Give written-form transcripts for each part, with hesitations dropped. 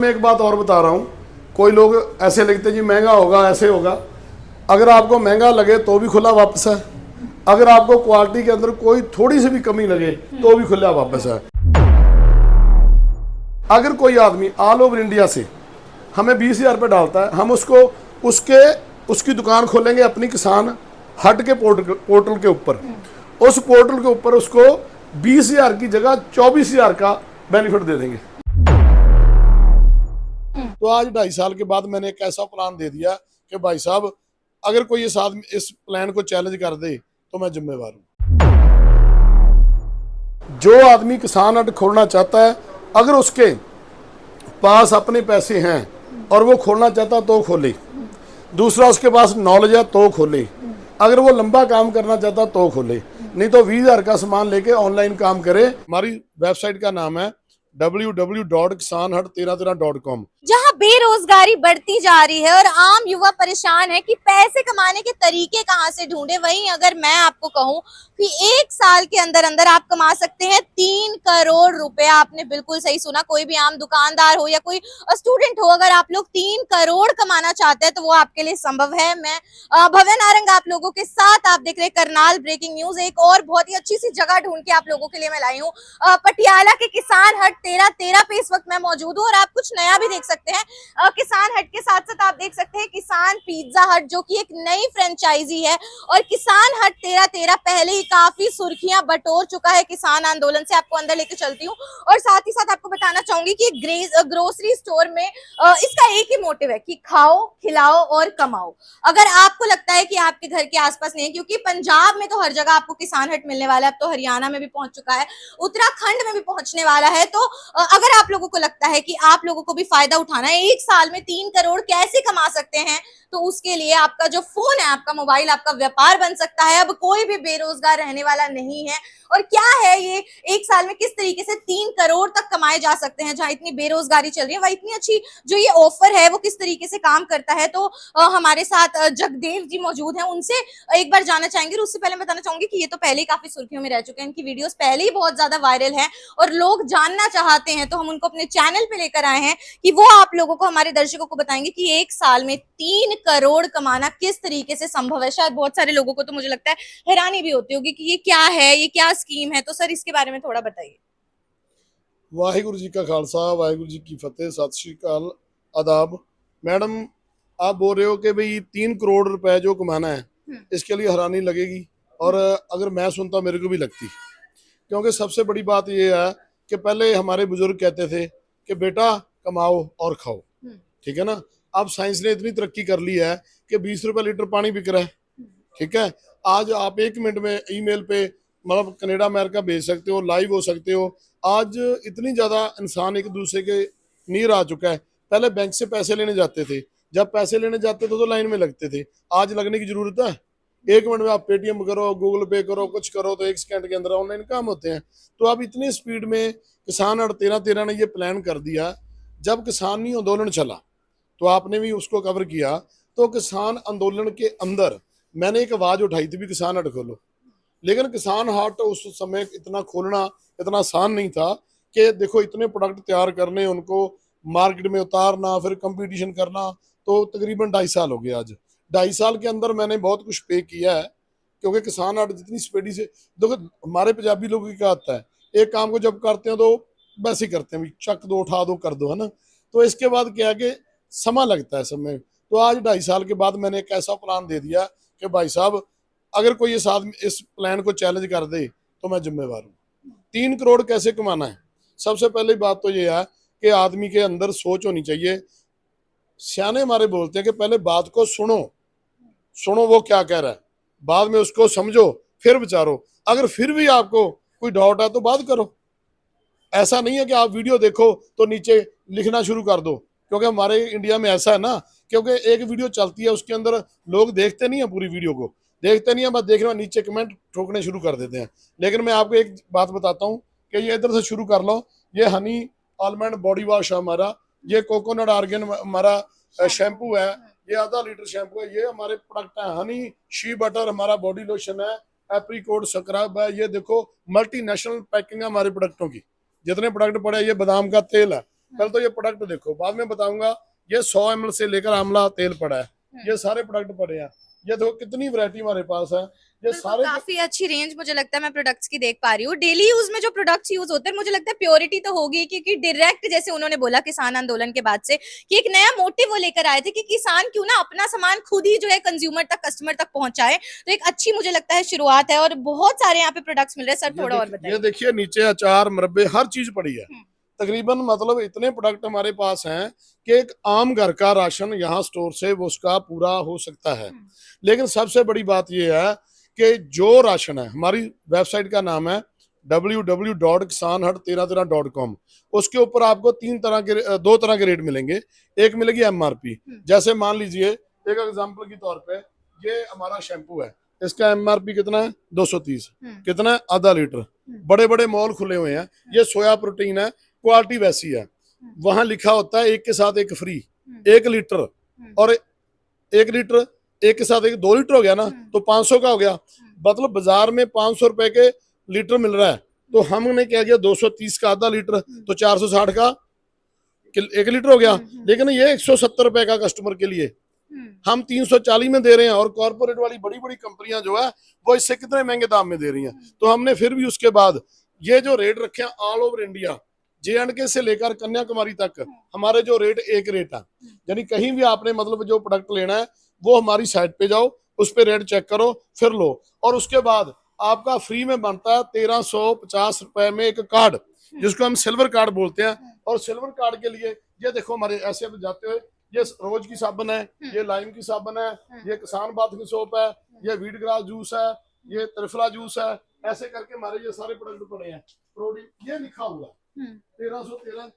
मैं एक बात और बता रहा हूँ, कोई लोग ऐसे लिखते जी महंगा होगा ऐसे होगा। अगर आपको महंगा लगे तो भी खुला वापस है, अगर आपको क्वालिटी के अंदर कोई थोड़ी सी भी कमी लगे तो भी खुला वापस है। अगर कोई आदमी ऑल ओवर इंडिया से हमें 20,000 रुपये डालता है, हम उसको उसकी दुकान खोलेंगे अपनी किसान हट के पोर्टल के ऊपर। उस पोर्टल के ऊपर उसको 20,000 की जगह 24,000 का बेनिफिट दे देंगे। तो आज 2.5 साल के बाद मैंने एक ऐसा प्लान दे दिया कि भाई साहब अगर कोई इस प्लान को चैलेंज कर दे तो मैं जिम्मेवार हूं। जो आदमी किसान हट खोलना चाहता है, अगर उसके पास अपने पैसे हैं और वो खोलना चाहता तो खोले, दूसरा उसके पास नॉलेज है तो खोले, अगर वो लंबा काम करना चाहता तो खोले, नहीं तो 20,000 का सामान लेके ऑनलाइन काम करे। हमारी वेबसाइट का नाम है www.kisanhut1313.com। जहां बेरोजगारी बढ़ती जा रही है और आम युवा परेशान है कि पैसे कमाने के तरीके कहां से ढूंढे, वहीं अगर मैं आपको कहूं कि 1 साल के अंदर अंदर आप कमा सकते हैं 3 करोड़ रुपए। आपने बिल्कुल सही सुना, कोई भी आम दुकानदार हो या कोई स्टूडेंट हो, अगर आप लोग 3 करोड़ कमाना चाहते हैं तो वो आपके लिए संभव है। मैं भव्य नारंग आप लोगों के साथ, आप देख रहे हैं करनाल ब्रेकिंग न्यूज। एक और बहुत ही अच्छी सी जगह ढूंढ के आप लोगों के लिए मैं लाई हूँ, पटियाला के किसान हट 1313 पे इस वक्त मैं मौजूद हूँ और आप कुछ नया भी देख सकते हैं। किसान हट के साथ साथ आप देख सकते हैं किसान पिज्जा हट, जो कि एक नई फ्रेंचाइजी है। और किसान हट 1313 पहले ही काफी सुर्खियां बटोर चुका है किसान आंदोलन से। आपको अंदर लेके चलती हूँ और साथ ही साथ आपको बताना चाहूंगी कि ग्रोसरी स्टोर में इसका एक ही मोटिव है कि खाओ, खिलाओ और कमाओ। अगर आपको लगता है कि आपके घर के आसपास नहीं है, क्योंकि पंजाब में तो हर जगह आपको किसान हट मिलने वाला है, अब तो हरियाणा में भी पहुंच चुका है, उत्तराखंड में भी पहुंचने वाला है। तो अगर आप लोगों को लगता है कि आप लोगों को भी फायदा उठाना है, 1 साल में 3 करोड़ कैसे कमा सकते हैं, तो उसके लिए आपका जो फोन है, आपका मोबाइल, आपका व्यापार बन सकता है। अब कोई भी बेरोजगार रहने वाला नहीं है। और क्या है ये 1 साल में किस तरीके से 3 करोड़ तक कमाए जा सकते हैं, जहां इतनी बेरोजगारी चल रही है वह इतनी अच्छी जो ये ऑफर है वो किस तरीके से काम करता है। तो हमारे साथ जगदेव जी मौजूद हैं, उनसे एक बार जानना चाहेंगे। और उससे पहले मैं बताना चाहूंगी कि ये तो पहले ही काफी सुर्खियों में रह चुके हैं, इनकी वीडियोस पहले ही बहुत ज्यादा वायरल है और लोग जानना चाहते हैं, तो हम उनको अपने चैनल पे लेकर आए हैं कि वो आप लोगों को, हमारे दर्शकों को बताएंगे कि 1 साल में 3 करोड़ कमाना किस तरीके से संभव है। शायद बहुत सारे लोगों को तो मुझे लगता है हैरानी भी होती होगी कि ये क्या है, ये क्या स्कीम है। तो सर इसके बारे में थोड़ा बताइए। वाहिगुरु जी का खालसा, वाहिगुरु जी की फतेह, सत श्री अकाल, आदाब। मैडम, आप बोल रहे हो कि भाई 3 करोड़ रुपए जो कमाना है, इसके लिए हैरानी लगेगी, और अगर मैं सुनता मेरे को भी लगती, क्योंकि सबसे बड़ी बात यह है कि पहले हमारे बुजुर्ग कहते थे कि बेटा कमाओ और खाओ, ठीक है ना। अब साइंस ने इतनी तरक्की कर ली है कि 20 रुपए लीटर पानी बिक रहा है, ठीक है। आज आप 1 मिनट में ईमेल पे मतलब कनाडा अमेरिका भेज सकते हो, लाइव हो सकते हो। आज इतनी ज्यादा इंसान एक दूसरे के नीर आ चुका है। पहले बैंक से पैसे लेने जाते थे, जब पैसे लेने जाते थे तो लाइन में लगते थे, आज लगने की जरूरत है। 1 मिनट में आप पेटीएम करो, गूगल पे करो, कुछ करो तो 1 सेकंड के अंदर ऑनलाइन काम होते हैं। तो अब इतनी स्पीड में किसान हट 1313 ने ये प्लान कर दिया। जब किसानी आंदोलन चला तो आपने भी उसको कवर किया, तो किसान आंदोलन के अंदर मैंने एक आवाज उठाई थी भी किसान हट खोलो। लेकिन किसान हट उस समय इतना खोलना इतना आसान नहीं था कि देखो इतने प्रोडक्ट तैयार करने, उनको मार्केट में उतारना, फिर कंपटीशन करना। तो तकरीबन 2.5 साल हो गए। आज 2.5 साल के अंदर मैंने बहुत कुछ पे किया है, क्योंकि किसान हट जितनी स्पीडी से, देखो हमारे पंजाबी लोगों की क्या आता है, एक काम को जब करते हैं तो वैसे ही करते हैं, भी चक दो, उठा दो, कर दो, है ना। तो इसके बाद क्या है कि समय लगता है समय। तो आज 2.5 साल के बाद मैंने एक ऐसा प्लान दे दिया कि भाई साहब अगर कोई इस प्लान को चैलेंज कर दे तो मैं जिम्मेवार हूँ। 3 करोड़ कैसे कमाना है, सबसे पहले बात तो ये है कि आदमी के अंदर सोच होनी चाहिए। सियाने हमारे बोलते हैं कि पहले बात को सुनो, सुनो वो क्या कह रहा है, बाद में उसको समझो, फिर विचारो। अगर फिर भी आपको कोई डाउट है तो बात करो। ऐसा नहीं है कि आप वीडियो देखो तो नीचे लिखना शुरू कर दो, क्योंकि हमारे इंडिया में ऐसा है ना, क्योंकि एक वीडियो चलती है उसके अंदर लोग देखते नहीं है, पूरी वीडियो को देखते नहीं है, बस देखने में नीचे कमेंट ठोकने शुरू कर देते हैं। लेकिन मैं आपको एक बात बताता हूँ कि ये इधर से शुरू कर लो। ये हनी आलमंड बॉडी वॉश है हमारा, ये कोकोनट आर्गन हमारा शैम्पू है, ये आधा लीटर शैम्पू है, ये हमारे प्रोडक्ट है। हनी शी बटर हमारा बॉडी लोशन है, एप्रीकोट स्क्रब है। ये देखो मल्टीनेशनल पैकिंग है हमारे प्रोडक्टों की, जितने प्रोडक्ट पड़े, ये बादाम का तेल है, पहले तो ये प्रोडक्ट देखो, बाद में बताऊंगा। ये 100 ml से लेकर आंवला तेल पड़ा है, ये सारे प्रोडक्ट पड़े हैं। ये देखो कितनी वैरायटी हमारे पास है, ये सारे काफी अच्छी रेंज मुझे लगता है मैं प्रोडक्ट्स की देख पा रही हूँ। डेली यूज में जो प्रोडक्ट्स यूज होते हैं मुझे लगता है प्योरिटी तो होगी, क्योंकि डायरेक्ट जैसे उन्होंने बोला किसान आंदोलन के बाद से कि एक नया मोटिव वो लेकर आए थे कि किसान क्यों ना अपना सामान खुद ही जो है कंज्यूमर तक, कस्टमर तक पहुंचाए। तो एक अच्छी मुझे लगता है शुरुआत है और बहुत सारे यहाँ पे प्रोडक्ट्स मिल रहे हैं। सर थोड़ा और बताइए। ये देखिए नीचे अचार, मुरब्बे, हर चीज पड़ी है तकरीबन। मतलब इतने प्रोडक्ट हमारे पास हैं कि एक आम घर का राशन यहाँ स्टोर से वो उसका पूरा हो सकता है। लेकिन सबसे बड़ी बात ये है कि जो राशन है, हमारी वेबसाइट का नाम है www.kisanhut1313.com। उसके ऊपर आपको दो तरह के रेट मिलेंगे। एक मिलेगी MRP, जैसे मान लीजिए एक एग्जांपल के तौर पे ये हमारा शैम्पू है, इसका MRP कितना है 230, कितना है आधा लीटर। बड़े बड़े मॉल खुले हुए हैं, ये सोया प्रोटीन है, क्वालिटी वैसी है। वहां लिखा होता है एक के साथ एक फ्री, 1 लीटर और 1 लीटर, एक के साथ एक 2 लीटर हो गया ना, तो 500 का हो गया। मतलब बाजार में 500 रुपए के लीटर मिल रहा है, तो हमने क्या किया 230 का आधा लीटर, तो 460 का 1 लीटर हो गया। लेकिन ये 170 रुपए का कस्टमर के लिए हम 340 में दे रहे हैं, और कॉर्पोरेट वाली बड़ी बड़ी कंपनियां जो है वो इससे कितने महंगे दाम में दे रही हैं। तो हमने फिर भी उसके बाद ये जो रेट रखे हैं ऑल ओवर इंडिया, JNK से लेकर कन्याकुमारी तक हमारे जो रेट एक रेट है। यानी कहीं भी आपने मतलब जो प्रोडक्ट लेना है वो हमारी साइट पे जाओ, उस पे रेट चेक करो, फिर लो। और उसके बाद आपका फ्री में बनता है 1350 रुपए में एक कार्ड, जिसको हम सिल्वर कार्ड बोलते हैं। और सिल्वर कार्ड के लिए ये देखो हमारे ऐसे अब जाते हुए, ये रोज की साबन है, ये लाइम की साबन है, ये किसान बाथ की सोप है, ये वीट ग्रास जूस है, ये त्रिफला जूस है। ऐसे करके हमारे ये सारे प्रोडक्ट पड़े हैं। ये लिखा हुआ 1313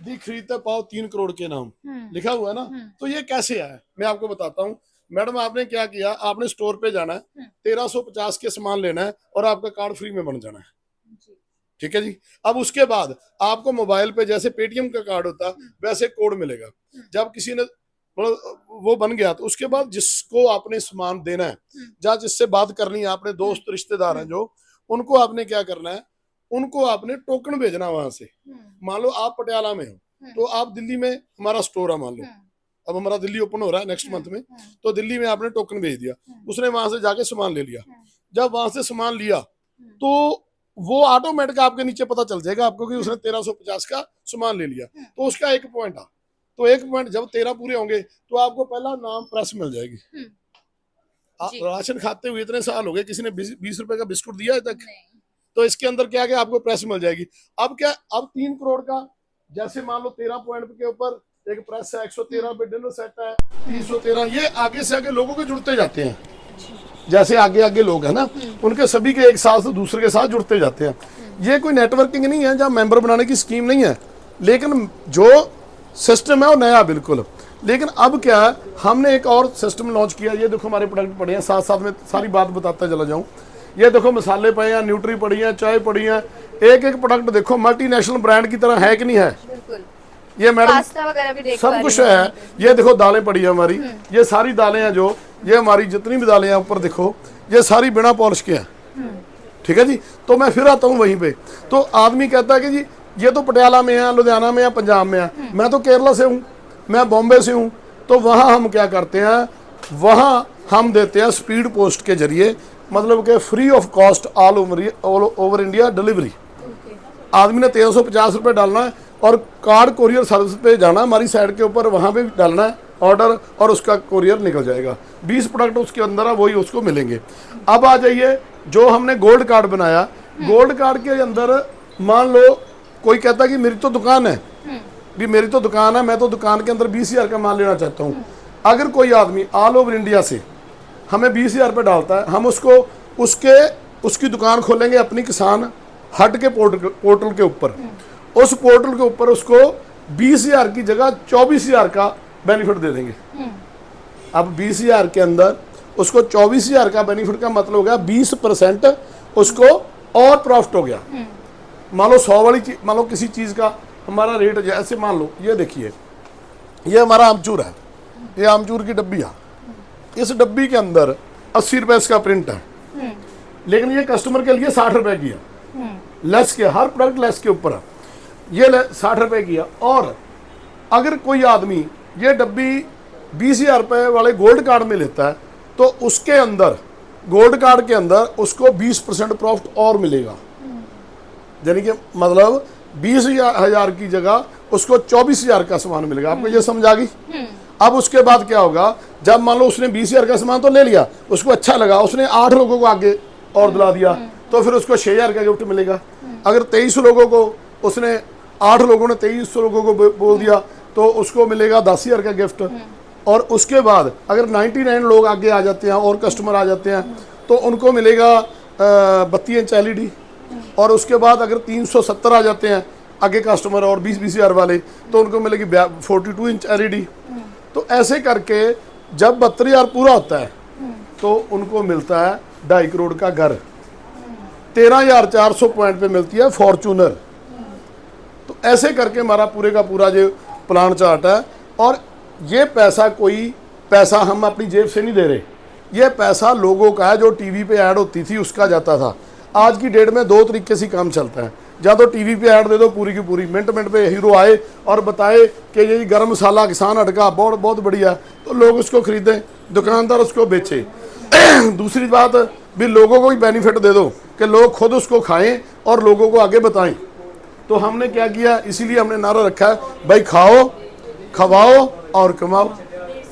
दी खरीदते पाओ 3 करोड़ के नाम लिखा हुआ है ना। तो ये कैसे है मैं आपको बताता हूँ। मैडम आपने क्या किया, आपने स्टोर पे जाना है, 1350 के सामान लेना है और आपका कार्ड फ्री में बन जाना है। ठीक है जी। अब उसके बाद आपको मोबाइल पे जैसे पेटीएम का कार्ड होता है वैसे कोड मिलेगा। जब किसी ने वो बन गया तो उसके बाद जिसको आपने सामान देना है, जहाँ जिससे बात करनी है, आपने दोस्त रिश्तेदार हैं जो, उनको आपने क्या करना है, उनको आपने टोकन भेजना वहां से। मान लो आप पटियाला में हो तो आप दिल्ली में हमारा स्टोर है, मान लो अब हमारा दिल्ली ओपन हो रहा है नेक्स्ट मंथ में, तो दिल्ली में आपने टोकन भेज दिया, उसने वहां से जाके सामान ले लिया। जब वहां से सामान लिया तो वो ऑटोमेटिक आपके नीचे पता चल जाएगा आपको कि उसने 1350 का सामान ले लिया। तो उसका 1 पॉइंट आ, तो 1 पॉइंट जब 13 पूरे होंगे तो आपको पहला नाम प्रेस मिल जाएगी। राशन खाते हुए इतने साल हो गए, किसी ने 20 रुपए का बिस्कुट दिया है तक? तो इसके अंदर क्या क्या आपको प्रेस मिल जाएगी। अब क्या, अब 3 करोड़ का, जैसे मान लो 13 पॉइंट के ऊपर एक प्रेस है, 113 पे डिनर सेट है, 313, ये आगे से आगे लोगों के जुड़ते जाते हैं। जैसे आगे आगे लोग हैं ना, उनके सभी के एक साथ दूसरे के साथ जुड़ते जाते हैं। ये कोई नेटवर्किंग नहीं है, जहाँ मेंबर बनाने की स्कीम नहीं है, लेकिन जो सिस्टम है वो नया बिल्कुल। लेकिन अब क्या है, हमने एक और सिस्टम लॉन्च किया। ये देखो हमारे प्रोडक्ट पड़े हैं, साथ साथ में सारी बात बताता चला जाऊं। ये देखो मसाले पड़े हैं, न्यूट्री पड़ी है, चाय पड़ी है, एक एक प्रोडक्ट देखो मल्टीनेशनल ब्रांड की तरह है कि नहीं है। ये मैडम सब कुछ है। ये देखो दालें पड़ी है हमारी, ये सारी दालें हैं जो, ये हमारी जितनी भी दालें हैं ऊपर देखो, ये सारी बिना पॉलिश के हैं। ठीक है जी। तो मैं फिर आता हूँ वहीं पे, तो आदमी कहता है कि जी ये तो पटियाला में है, लुधियाना में है, पंजाब में है, मैं तो केरला से हूँ, मैं बॉम्बे से हूँ। तो वहाँ हम क्या करते हैं, वहाँ हम देते हैं स्पीड पोस्ट के जरिए, मतलब कि free of cost all over India delivery. आदमी ने 1350 रुपये डालना है और कार्ड कोरियर सर्विस पे जाना, हमारी साइड के ऊपर वहाँ पे डालना है ऑर्डर, और उसका कोरियर निकल जाएगा। 20 प्रोडक्ट उसके अंदर है, वही उसको मिलेंगे। अब आ जाइए, जो हमने गोल्ड कार्ड बनाया, गोल्ड कार्ड के अंदर मान लो कोई कहता है कि मेरी तो दुकान है, भी मेरी तो दुकान है, मैं तो दुकान के अंदर 20,000 का माल लेना चाहता हूँ। अगर कोई आदमी ऑल ओवर इंडिया से हमें 20,000 रुपये डालता है, हम उसको उसकी दुकान खोलेंगे अपनी किसान हट के पोर्टल के ऊपर। उस पोर्टल के ऊपर उसको 20,000 की जगह 24,000 का बेनिफिट दे देंगे। अब 20,000 के अंदर उसको 24,000 का बेनिफिट का मतलब हो गया 20% उसको और प्रॉफिट हो गया। मान लो 100 वाली चीज, मान लो किसी चीज का हमारा रेट, जैसे मान लो ये देखिए, ये हमारा आमचूर है, ये आमचूर की डब्बी है, इस डब्बी के अंदर 80 रुपए इसका प्रिंट है, लेकिन ये कस्टमर के लिए 60 रुपए की है, लेस के, हर प्रोडक्ट लेस के ऊपर है। ये 60 रुपए की है। और अगर कोई आदमी ये डब्बी 20,000 रुपए वाले गोल्ड कार्ड में लेता है तो उसके अंदर गोल्ड कार्ड के अंदर उसको 20% प्रॉफिट और मिलेगा। यानी कि मतलब 20,000 की जगह उसको 24,000 का सामान मिलेगा। आपको ये समझ आ गई? अब उसके बाद क्या होगा, जब मान लो उसने 20,000 का सामान तो ले लिया, उसको अच्छा लगा, उसने 8 लोगों को आगे और दिला दिया, तो फिर उसको 6,000 का गिफ्ट मिलेगा। अगर 23 लोगों को उसने 8 लोगों ने 23 लोगों को बोल दिया तो उसको मिलेगा 10,000 का गिफ्ट। और उसके बाद अगर 99 लोग आगे आ जाते हैं और कस्टमर आ जाते हैं तो उनको मिलेगा 32 इंच LED। और उसके बाद अगर 370 आ जाते हैं आगे कस्टमर और 20,000 वाले तो उनको मिलेगी 42 इंच LED। तो ऐसे करके जब 72,000 पूरा होता है तो उनको मिलता है 2.5 करोड़ का घर। 13,400 पॉइंट पे मिलती है फॉर्चूनर। तो ऐसे करके हमारा पूरे का पूरा जो प्लान चार्ट है। और ये पैसा कोई पैसा हम अपनी जेब से नहीं दे रहे, ये पैसा लोगों का है जो टीवी पे ऐड होती थी उसका जाता था। आज की डेट में 2 तरीके से काम चलता है, या तो टीवी पे ऐड दे दो पूरी की पूरी, मिनट मिनट पे हीरो आए और बताए कि ये गर्म मसाला किसान अटका बहुत बहुत बढ़िया, तो लोग उसको खरीदें, दुकानदार उसको बेचे। दूसरी बात भी लोगों को ही बेनिफिट दे दो कि लोग खुद उसको खाएं और लोगों को आगे बताएं। तो हमने क्या किया, इसीलिए हमने नारा रखा है भाई खाओ, खवाओ और कमाओ,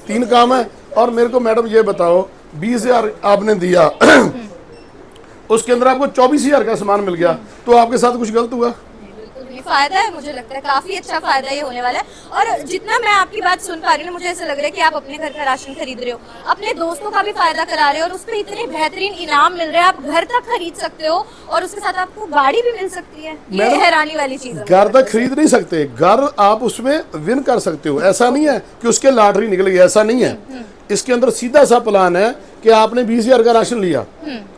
3 काम है। और मेरे को मैडम ये बताओ 20,000 आपने दिया उसके अंदर आपको 24,000 का सामान मिल गया, तो आपके साथ कुछ गलत हुआ? ये फायदा है, मुझे लगता है काफी अच्छा फायदा ये होने वाला है। और जितना मैं आपकी बात सुन पा रही हूँ, मुझे ऐसा लग रहा है कि आप अपने घर का राशन खरीद रहे हो, अपने दोस्तों का भी फायदा करा रहे हो, और उस पर इतने बेहतरीन इनाम मिल रहे हैं, आप घर तक खरीद सकते हो और उसके साथ आपको गाड़ी भी मिल सकती है। ये हैरानी वाली चीज है। घर तक खरीद नहीं सकते, घर आप उसमें विन कर सकते हो। ऐसा नहीं है कि उसके लॉटरी निकल गई, ऐसा नहीं है। इसके अंदर सीधा सा प्लान है कि आपने 20,000 का राशन लिया,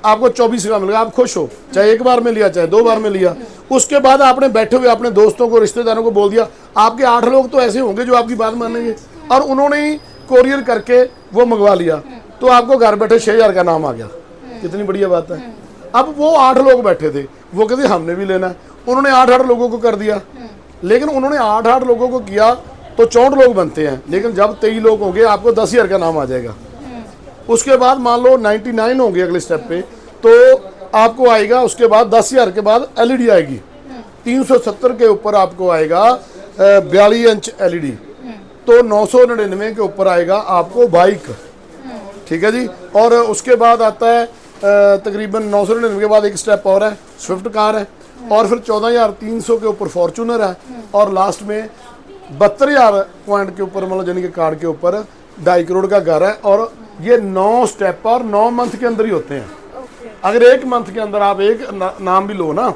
आपको 24 का मिलेगा, आप खुश हो, चाहे एक बार में लिया चाहे 2 बार में लिया। उसके बाद आपने बैठे हुए अपने दोस्तों को रिश्तेदारों को बोल दिया, आपके 8 लोग तो ऐसे होंगे जो आपकी बात मानेंगे, और उन्होंने ही कोरियर करके वो मंगवा लिया, तो आपको घर बैठे 6,000 का नाम आ गया। कितनी बढ़िया बात है। अब वो 8 लोग बैठे थे, वो कहते हमने भी लेना है, उन्होंने 8 लोगों को कर दिया। लेकिन उन्होंने 8 लोगों को किया तो 64 लोग बनते हैं, लेकिन जब 23 लोग होंगे आपको 10,000 का नाम आ जाएगा। उसके बाद मान लो 99 होंगे अगले स्टेप पे, तो आपको आएगा उसके बाद 10,000 के बाद LED आएगी, 370 के ऊपर आपको आएगा 42 इंच LED, तो 999 के ऊपर आएगा आपको बाइक। ठीक है जी। और उसके बाद आता है तकरीबन 999 के बाद एक स्टेप और है, स्विफ्ट कार है, और फिर 14,300 के ऊपर फॉर्चूनर है, और लास्ट में 72,000 पॉइंट के ऊपर मतलब यानी कि कार्ड के ऊपर 2.5 करोड़ का घर है। और ये 9 स्टेप और 9 मंथ के अंदर ही होते हैं। अगर 1 मंथ के अंदर आप एक नाम भी लो ना,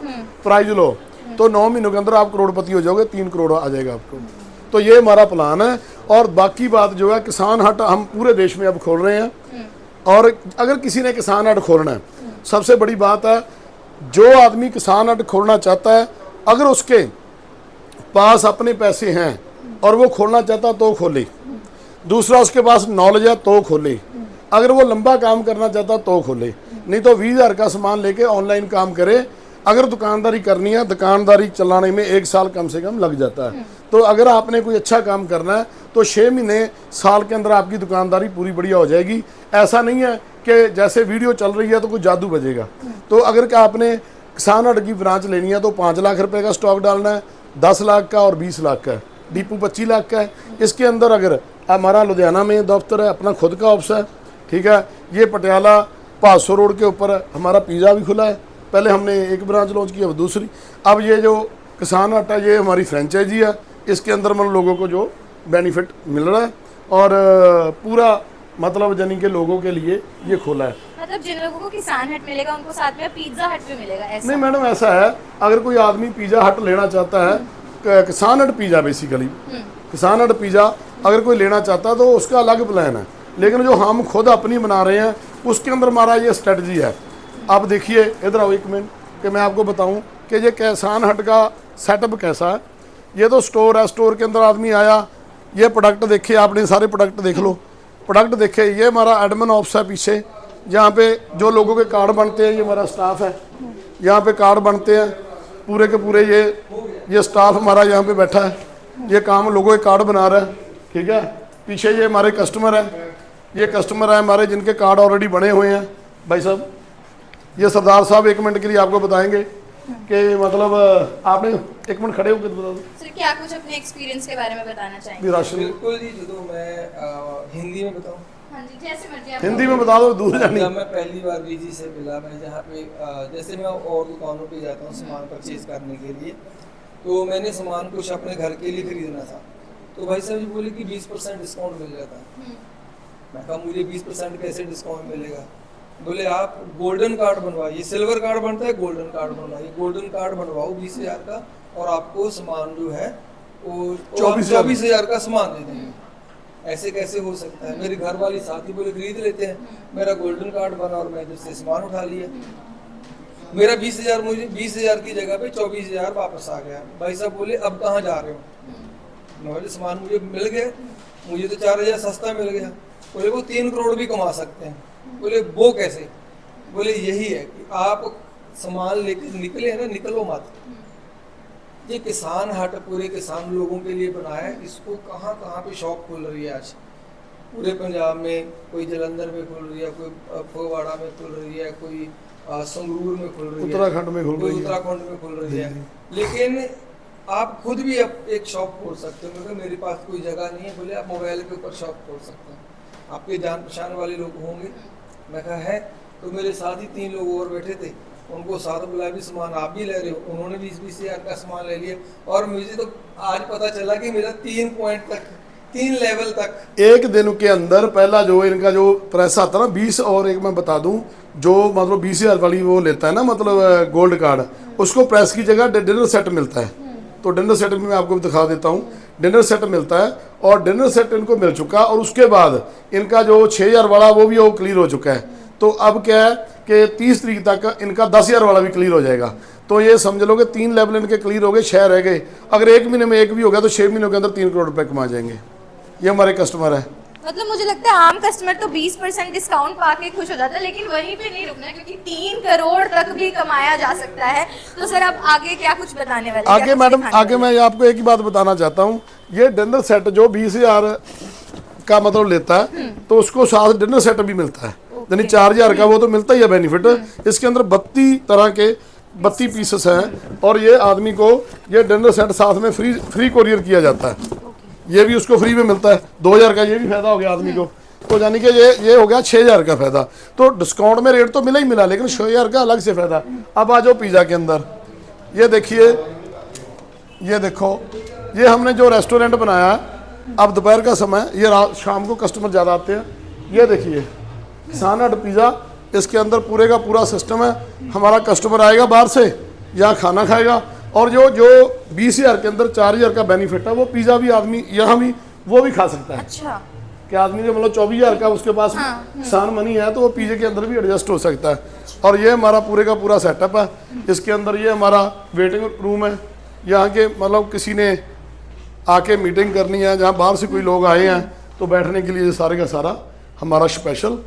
प्राइज लो, तो 9 महीनों के अंदर आप करोड़पति हो जाओगे, 3 करोड़ आ जाएगा आपको। तो ये हमारा प्लान है। और बाकी बात जो है, किसान हट हम पूरे देश में अब खोल रहे हैं, और अगर किसी ने किसान हट खोलना है, सबसे बड़ी बात है जो आदमी किसान हट खोलना चाहता है, अगर उसके पास अपने पैसे हैं और वो खोलना चाहता तो खोले, दूसरा उसके पास नॉलेज है तो खोले, अगर वो लंबा काम करना चाहता तो खोले, नहीं तो 20,000 का सामान लेके ऑनलाइन काम करे। अगर दुकानदारी करनी है, दुकानदारी चलाने में 1 साल कम से कम लग जाता है। तो अगर आपने कोई अच्छा काम करना है तो 6 महीने साल के अंदर आपकी दुकानदारी पूरी बढ़िया हो जाएगी। ऐसा नहीं है कि जैसे वीडियो चल रही है तो कोई जादू बजेगा। तो अगर आपने किसान हट की ब्रांच लेनी है तो 5 लाख रुपए का स्टॉक डालना है, 10 लाख का और 20 लाख का, डीपू 25 लाख का है। इसके अंदर अगर हमारा लुधियाना में दफ्तर है, अपना खुद का ऑफिस है, ठीक है। ये पटियाला 500 रोड के ऊपर हमारा पिज़्ज़ा भी खुला है। पहले हमने एक ब्रांच लॉन्च की, अब दूसरी। अब ये जो किसान हट है ये हमारी फ्रेंचाइजी है, इसके अंदर मतलब लोगों को जो बेनिफिट मिल रहा है, और पूरा मतलब यानी कि लोगों के लिए ये खोला है। मतलब जिन लोगों को किसान हट मिलेगा उनको साथ में पिज्जा हट भी मिलेगा, ऐसा? नहीं मैडम, ऐसा है अगर कोई आदमी पिज़्ज़ा हट लेना चाहता है, किसान हट पिज़्ज़ा बेसिकली, किसान हट पिज़्ज़ा अगर कोई लेना चाहता है तो उसका अलग प्लान है। लेकिन जो हम खुद अपनी बना रहे हैं उसके अंदर हमारा ये स्ट्रेटजी है। आप देखिए, इधर आओ 1 मिनट, कि मैं आपको बताऊं कि ये किसान हट का सेटअप कैसा है। ये तो स्टोर है, स्टोर के अंदर आदमी आया, ये प्रोडक्ट देखे आपने, सारे प्रोडक्ट देख लो, प्रोडक्ट देखे। ये हमारा एडमिन ऑफिस है पीछे, जहाँ पे जो लोगों के कार्ड बनते हैं, ये हमारा स्टाफ है, यहाँ पे कार्ड बनते हैं। पूरे के पूरे ये स्टाफ हमारा यहाँ पे बैठा है, ये काम लोगों के कार्ड बना रहा है, ठीक है। पीछे ये हमारे कस्टमर है, ये कस्टमर है हमारे जिनके कार्ड ऑलरेडी बने हुए हैं। भाई साहब, ये सरदार साहब 1 मिनट के लिए आपको बताएंगे कि मतलब आपने 1 मिनट खड़े होकर बता दो सर, क्या कुछ अपने एक्सपीरियंस के बारे में बताना चाहेंगे? राशन बिल्कुल जी। जो मैं हिंदी में बताऊं, हाँ जी, जैसे मर्जी आप हिंदी में बता दो, दूर जानी। जब मैं पहली बार बीजी से मिला, मैं जहाँ पे जैसे मैं और दुकानों पे जाता हूँ सामान परचेज करने के लिए, तो मैंने सामान कुछ अपने घर के लिए खरीदना था, तो भाई साहब जी बोले कि 20% डिस्काउंट मिल जाता है। मैं कहा मुझे 20% कैसे डिस्काउंट मिलेगा? बोले आप गोल्डन कार्ड बनवाइए, सिल्वर कार्ड बनता है, गोल्डन कार्ड बनवाइए, गोल्डन कार्ड बनवाओ 20,000 का, और आपको सामान जो है वो 24,000 का सामान दे देंगे। ऐसे कैसे हो सकता है? मेरे घर वाली साथी बोले खरीद लेते हैं, मेरा गोल्डन कार्ड बना और मैं जिससे सामान उठा लिया। मेरा 20,000, मुझे 20,000 की जगह पे 24,000 वापस आ गया। भाई साहब बोले अब कहाँ जा रहे हो? मैं बोले सामान मुझे मिल गया, मुझे तो 4,000 सस्ता मिल गया। बोले वो 3 करोड़ भी कमा सकते हैं। बोले वो कैसे? बोले यही है कि आप सामान लेकर निकले हैं ना, निकलो मत। ये किसान हट पूरे किसान लोगों के लिए बनाया है। इसको कहाँ कहाँ पे शॉप खुल रही है आज पूरे पंजाब में, कोई जलंधर में खुल रही है, कोई फगवाड़ा में खुल रही है, कोई संगरूर में खुल रही है, उत्तराखंड में खुल रही है, उत्तराखंड में खुल रही है। लेकिन आप खुद भी अब एक शॉप खोल सकते हो। मैं मेरे पास कोई जगह नहीं है। बोले आप मोबाइल के ऊपर शॉप खोल सकते हैं, आपके जान पहचान वाले लोग होंगे। मैं कहा है, तो मेरे साथ ही 3 लोग और बैठे थे, उनको साथ बुलाया भी सामान आप भी ले रहे हो, उन्होंने 20,000 का सामान ले लिया। और मुझे तो आज पता चला कि मेरा 3 पॉइंट तक, 3 लेवल तक एक दिन के अंदर पहला जो इनका जो प्रेस आता है ना 20, और एक मैं बता दूं जो मतलब 20,000 वाली वो लेता है ना मतलब गोल्ड कार्ड, उसको प्रेस की जगह डिनर सेट मिलता है। तो डिनर सेट भी मैं आपको दिखा देता हूँ, डिनर सेट मिलता है और डिनर सेट इनको मिल चुका। और उसके बाद इनका जो 6,000 वाला वो भी वो क्लियर हो चुका है। तो अब क्या है कि 30 तारीख तक इनका 10,000 वाला भी क्लियर हो जाएगा। तो ये समझ लो कि 3 लेवल इनके क्लियर हो गए, 6 रह गए। अगर 1 महीने में 1 भी हो गया तो 6 महीनों के अंदर 3 करोड़ रुपए कमा जाएंगे। ये हमारे कस्टमर है। मतलब मुझे लगता है आम कस्टमर तो 20% डिस्काउंट पाके खुश हो जाता है, लेकिन वहीं पे नहीं रुकना, क्योंकि 3 करोड़ तक भी कमाया जा सकता है। तो सर अब आगे क्या कुछ बताने वाले? आगे मैडम, आगे मैं आपको एक ही बात बताना चाहता हूँ। ये डिनर सेट जो 20,000 का मतलब लेता है, तो उसको साथ डिनर सेट भी मिलता है, यानी 4,000 का वो तो मिलता ही है बेनिफिट। इसके अंदर 32 तरह के 32 पीसेस हैं, और ये आदमी को ये डिनर सेट साथ में फ्री कोरियर किया जाता है। ये भी उसको फ्री में मिलता है। 2,000 का ये भी फायदा हो गया आदमी को। तो यानी कि ये हो गया 6,000 का फायदा। तो डिस्काउंट में रेट तो मिला ही मिला, लेकिन 6,000 का अलग से फायदा। अब आ जाओ पिज़्ज़ा के अंदर, ये देखिए, ये देखो, ये हमने जो रेस्टोरेंट बनाया है। अब दोपहर का समय, ये रात शाम को कस्टमर ज़्यादा आते हैं। ये देखिए किसान हट पिज़्ज़ा, इसके अंदर पूरे का पूरा सिस्टम है। हमारा कस्टमर आएगा बाहर से, यहाँ खाना खाएगा, और जो 20,000 के अंदर 4,000 का बेनिफिट है, वो पिज़्ज़ा भी आदमी यहाँ भी वो भी खा सकता है। अच्छा, कि आदमी जो मतलब 24,000 का उसके पास किसान मनी है, तो वो पिज़्ज़े के अंदर भी एडजस्ट हो सकता है। और ये हमारा पूरे का पूरा सेटअप है। इसके अंदर ये हमारा वेटिंग रूम है। यहाँ के मतलब किसी ने आके मीटिंग करनी है, जहाँ बाहर से कोई लोग आए हैं, तो बैठने के लिए सारे का सारा हमारा स्पेशल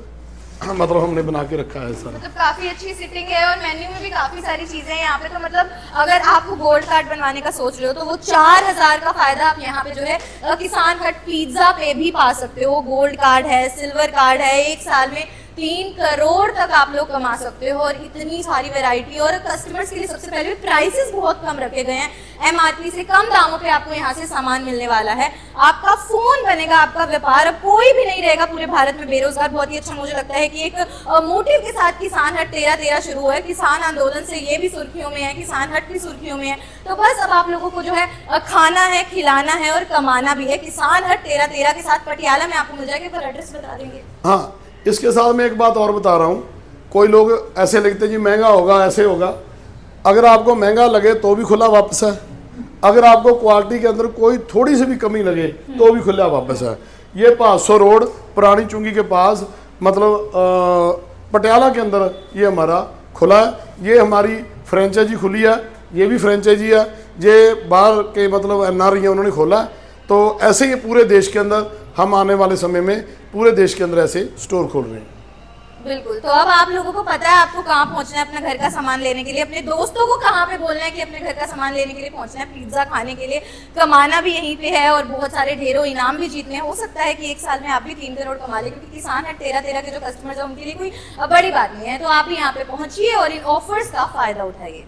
मतलब हमने बना के रखा है सर। मतलब काफी अच्छी सिटिंग है, और मेन्यू में भी काफी सारी चीजें हैं यहाँ पे। तो मतलब अगर आप गोल्ड कार्ड बनवाने का सोच रहे हो, तो वो 4,000 का फायदा आप यहाँ पे जो है किसान हट पिज्जा पे भी पा सकते हो। गोल्ड कार्ड है, सिल्वर कार्ड है, 1 साल में 3 करोड़ तक आप लोग कमा सकते हो। और इतनी सारी वैरायटी, और कस्टमर्स के लिए सबसे पहले प्राइसेस बहुत कम रखे गए हैं। MRP से कम दामों पे आपको यहाँ से सामान मिलने वाला है। आपका फोन बनेगा, आपका व्यापार, अब कोई भी नहीं रहेगा पूरे भारत में बेरोजगार। बहुत ही अच्छा मुझे लगता है कि एक मोटिव के साथ किसान हट 13-13 शुरू हुआ है। किसान आंदोलन से ये भी सुर्खियों में है, किसान हट भी सुर्खियों में है। तो बस अब आप लोगों को जो है खाना है, खिलाना है और कमाना भी है। किसान हट 13-13 के साथ पटियाला में आपको मिल जाएगा। एक बार एड्रेस बता देंगे? हाँ, इसके साथ मैं एक बात और बता रहा हूँ। कोई लोग ऐसे लिखते हैं जी महंगा होगा, ऐसे होगा। अगर आपको महंगा लगे तो भी खुला वापस है। अगर आपको क्वालिटी के अंदर कोई थोड़ी सी भी कमी लगे तो भी खुला वापस है। ये 500 रोड पुरानी चुंगी के पास, मतलब पटियाला के अंदर ये हमारा खुला है। ये हमारी फ्रेंचाइजी खुली है, ये भी फ्रेंचाइजी है। ये बाहर के मतलब NRI है, उन्होंने खोला है। तो ऐसे ही पूरे देश के अंदर हम आने वाले समय में पूरे देश के अंदर ऐसे स्टोर खोल रहे हैं। बिल्कुल। तो अब आप लोगों को पता है आपको कहाँ पहुंचना है अपना घर का सामान लेने के लिए, अपने दोस्तों को कहाँ पे बोलना है कि अपने घर का सामान लेने के लिए पहुंचना है, पिज्जा खाने के लिए, कमाना भी यहीं पे है और बहुत सारे ढेरों इनाम भी जीतने हैं। हो सकता है कि एक साल में आप भी 3 करोड़ कमा ले, क्योंकि किसान है 13 के जो कस्टमर्स है उनके लिए कोई बड़ी बात नहीं है। तो आप यहाँ पे पहुंचिए और इन ऑफर्स का फायदा उठाइए।